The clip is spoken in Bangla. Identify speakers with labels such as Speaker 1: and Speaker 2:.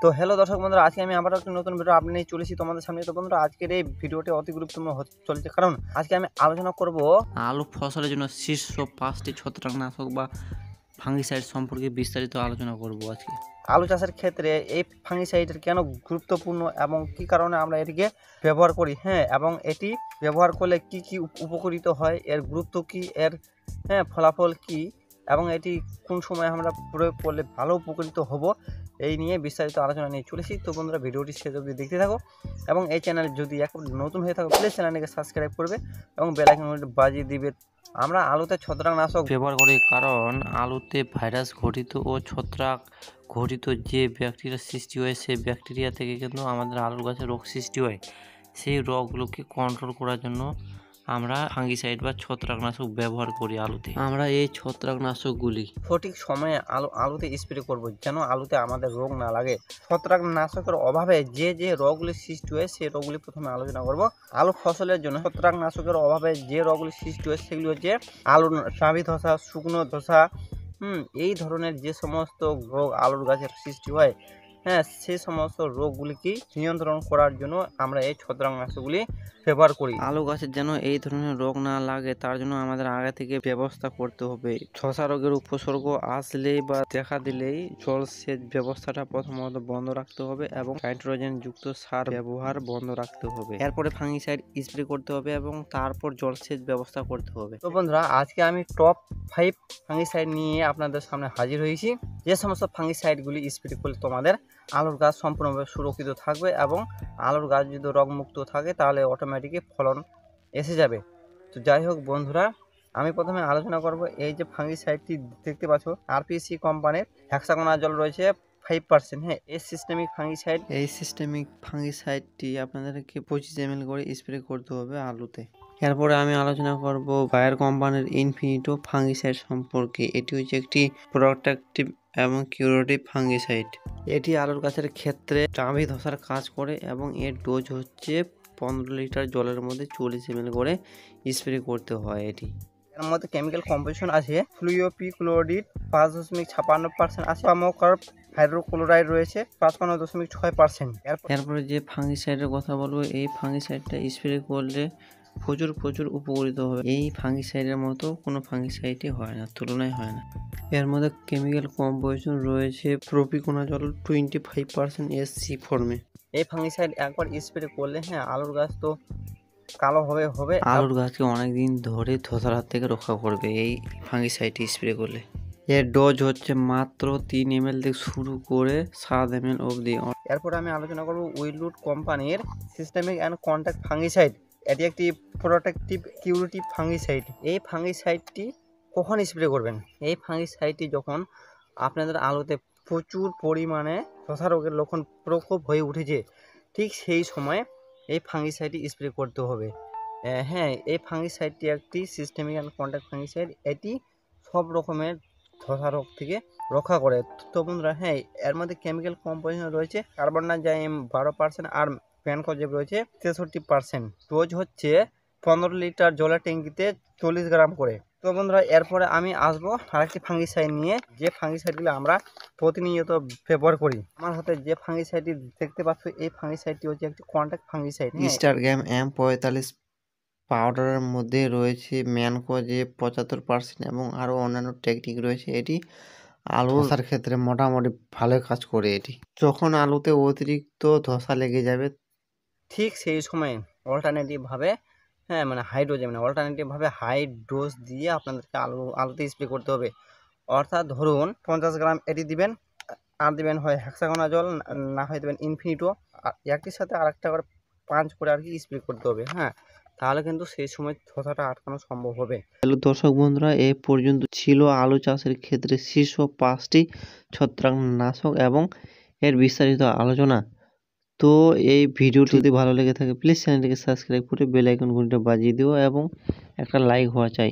Speaker 1: তো হ্যালো দর্শক বন্ধুরা, আজকে আমি আবারও একটা নতুন ভিডিও আপনি নিয়ে চলেছি তোমাদের সামনে। তো বন্ধুরা, আজকের এই ভিডিওটি অতি গুরুত্বপূর্ণ হতে চলেছে, কারণ আজকে আমি আলোচনা করব
Speaker 2: আলু ফসলের জন্য শীর্ষ 5টি ছত্রাকনাশক বা ফাঙ্গিসাইড সম্পর্কে বিস্তারিত আলোচনা করব আজকে।
Speaker 1: আলু চাষের ক্ষেত্রে এই ফাঙ্গিসাইডের কেন গুরুত্বপূর্ণ এবং কি কারণে আমরা এটিকে ব্যবহার করি, এবং এটি ব্যবহার করলে কি কি উপকৃত হয়, এর গুরুত্ব কি, এর ফলাফল কি, এবং এটি কোন সময় আমরা প্রয়োগ করলে ভালো উপকৃত হব, এই নিয়ে বিস্তারিত আলোচনা নিয়ে চলেছি। তো বন্ধুরা, ভিডিওটি শেষ অবধি দেখতে থাকো এবং এই চ্যানেল যদি এখন নতুন হয়ে থাকো প্লিজ চ্যানেলটিকে সাবস্ক্রাইব করবে এবং বেল আইকনটি বাজিয়ে দিবে। আমরা আলুতে ছত্রাকনাশক
Speaker 2: ব্যবহার করি কারণ আলুতে ভাইরাস ঘটিত ও ছত্রাক ঘটিত যে ব্যাকটেরিয়া সৃষ্টি হয়, সেই ব্যাকটেরিয়া থেকে কিন্তু আমাদের আলুর গাছে রোগ সৃষ্টি হয়। সেই রোগগুলোকে কন্ট্রোল করার জন্য আমরা ফাঙ্গিসাইড বা ছত্রাকনাশক ব্যবহার করি আলুতে। আমরা এই ছত্রাকনাশকগুলি
Speaker 1: সঠিক সময়ে আলুতে স্প্রে করব, যেন আলুতে আমাদের রোগ না লাগে। ছত্রাকনাশকের অভাবে যে যে রোগগুলি সৃষ্টি হয় সেই রোগগুলি প্রথমে আলোচনা করব। আলু ফসলের জন্য ছত্রাকনাশকের অভাবে যে রোগগুলি সৃষ্টি হয় সেগুলি হচ্ছে আলুর চাবি ধসা, শুকনো ধসা, এই ধরনের যে সমস্ত রোগ আলুর গাছের সৃষ্টি হয়, সেই সমস্ত রোগগুলিকে নিয়ন্ত্রণ করার জন্য আমরা এই ছত্রাকনাশকগুলি ব্যবহার করি।
Speaker 2: আলু গাছের যেন এই ধরনের রোগ না লাগে তার জন্য আমাদের আগে থেকে ব্যবস্থা করতে হবে। ধসা রোগের উপসর্গ আসলেই বা দেখা দিলেই জলসেচ ব্যবস্থাটা প্রথমত বন্ধ রাখতে হবে এবং নাইট্রোজেন যুক্ত সার ব্যবহার বন্ধ রাখতে হবে। এরপরে ফাঙ্গিসাইড স্প্রে করতে হবে এবং তারপর জলসেচ ব্যবস্থা করতে হবে।
Speaker 1: তো বন্ধুরা, আজকে আমি টপ 5 ফাঙ্গিসাইড নিয়ে আপনাদের সামনে হাজির হয়েছি। যে সমস্ত ফাঙ্গিসাইডগুলি স্প্রে করলে তোমাদের আলুর গাছ সম্পূর্ণভাবে সুরক্ষিত থাকবে এবং আলুর গাছ যদি রোগমুক্ত থাকে তাহলে অটোমেটিকই ফলন এসে যাবে। তো যাই হোক বন্ধুরা, আমি প্রথমে আলোচনা করব এই যে ফাঙ্গিসাইডটি দেখতে পাচ্ছ, আরপিসি কোম্পানির হেক্সাকোনাজল রয়েছে 5%। এই সিস্টেমিক
Speaker 2: ফাঙ্গিসাইডটি আপনাদেরকে 25 ml করে স্প্রে করতে হবে আলুতে। এরপরে আমি আলোচনা করব বায়ার কোম্পানির ইনফিনিটো ফাঙ্গিসাইড সম্পর্কে। এটি হচ্ছে একটি প্রোটেক্টিভ এবং কিউরেটিভ ফাঙ্গিসাইড। এটি আলুর গাছের ক্ষেত্রে চাবি ধসার কাজ করে এবং এর ডোজ হচ্ছে 15 লিটার জলের মধ্যে 40 ml করে স্প্রে করতে হয়।
Speaker 1: এর মধ্যে কেমিক্যাল কম্পোজিশন আছে ফ্লুওপিক্লোরিড 5.56% আছে, পামোকার্ব হাইড্রোক্লোরাইড রয়েছে 55.6%।
Speaker 2: এরপরে যে ফাঙ্গিসাইডের কথা বলবো, এই ফাঙ্গিসাইডটা স্প্রে করলে প্রচুর উপকৃত হবে। এই ফাঙ্গিসাইডের মতো কোনো ফাঙ্গিসাইডই হয় না, তুলনায় হয় না। এর মধ্যে কেমিক্যাল কম্পোজিশন রয়েছে প্রোপিকোনাজল 25% SC ফর্মে।
Speaker 1: এই ফাঙ্গিসাইড একবার স্প্রে করলে আলুর গাছ তো কালো হবে।
Speaker 2: আলুর গাছকে অনেকদিন ধরে ধসার হাত থেকে রক্ষা করবে এই ফাঙ্গিসাইডটি স্প্রে করলে। এর ডোজ হচ্ছে মাত্র 3 ml থেকে শুরু করে 7 ml অবধি।
Speaker 1: এরপর আমি আলোচনা করব উইলরুট কোম্পানির সিস্টেমিক অ্যান্ড কন্ট্যাক্ট ফাঙ্গিসাইড। এটি একটি প্রোটেক্টিভ কিউরেটিভ ফাঙ্গিসাইড। এই ফাঙ্গিসাইডটি কখন স্প্রে করবেন? এই ফাঙ্গিসাইডটি যখন আপনাদের আলুতে প্রচুর পরিমাণে ধসা রোগের লক্ষণ প্রকোপ হয়ে উঠেছে, ঠিক সেই সময় এই ফাঙ্গিসাইডটি স্প্রে করতে হবে। এই ফাঙ্গিসাইডটি একটি সিস্টেমিক অ্যান্ড কন্ট্যাক্ট ফাঙ্গিসাইড। এটি সব রকমের ধসা রোগ থেকে রক্ষা করে। তো বন্ধুরা, এর মধ্যে কেমিক্যাল কম্পোজিশন রয়েছে কার্বনডাইজিম 12% আর ম্যানকোজেব রয়েছে 63%। ডোজ হচ্ছে 15 লিটার জলের ট্যাঙ্কিতে 40 গ্রাম করে। তো বন্ধুরা, এরপরে আমি আসবো আরেকটি ফাঙ্গিসাইড নিয়ে, যে ফাঙ্গিসাইডগুলো আমরা প্রতিনিয়ত ব্যবহার করি। আমার হাতে যে ফাঙ্গিসাইডটি দেখতে পাচ্ছ, এই ফাঙ্গিসাইডটি হচ্ছে একটি কন্ট্যাক্ট ফাঙ্গিসাইড।
Speaker 2: স্টারগ্যাম M45 পাউডারের মধ্যে রয়েছে ম্যানকোজেব 75% এবং আরও অন্যান্য টেকনিক রয়েছে। এটি আলু ধসার ক্ষেত্রে মোটামুটি ভালো কাজ করে। এটি যখন আলুতে অতিরিক্ত ধসা লেগে যাবে,
Speaker 1: ঠিক সেই সময় অল্টারনেটিভভাবে অল্টারনেটিভভাবে হাই ডোজ দিয়ে আপনাদেরকে আলুতে স্প্রে করতে হবে। অর্থাৎ ধরুন 50 গ্রাম এটি দিবেন, আর দিবেন হয় হেক্সাকোনাজল, না হয় দেবেন ইনফিনিটো, আর একটির সাথে আরেকটা করে পাঞ্চ করে স্প্রে করতে হবে। তাহলে কিন্তু সেই সময় ধসাটা আটকানো সম্ভব হবে।
Speaker 2: হ্যালো দর্শক বন্ধুরা, এই পর্যন্ত ছিল আলু চাষের ক্ষেত্রে শীর্ষ 5টি ছত্রাকনাশক এবং এর বিস্তারিত আলোচনা। তো এই ভিডিওটি যদি ভালো লেগে থাকে প্লিজ চ্যানেলটিকে সাবস্ক্রাইব করে বেল আইকন ঘন্টা বাজিয়ে দিও এবং একটা লাইক হওয়া চাই।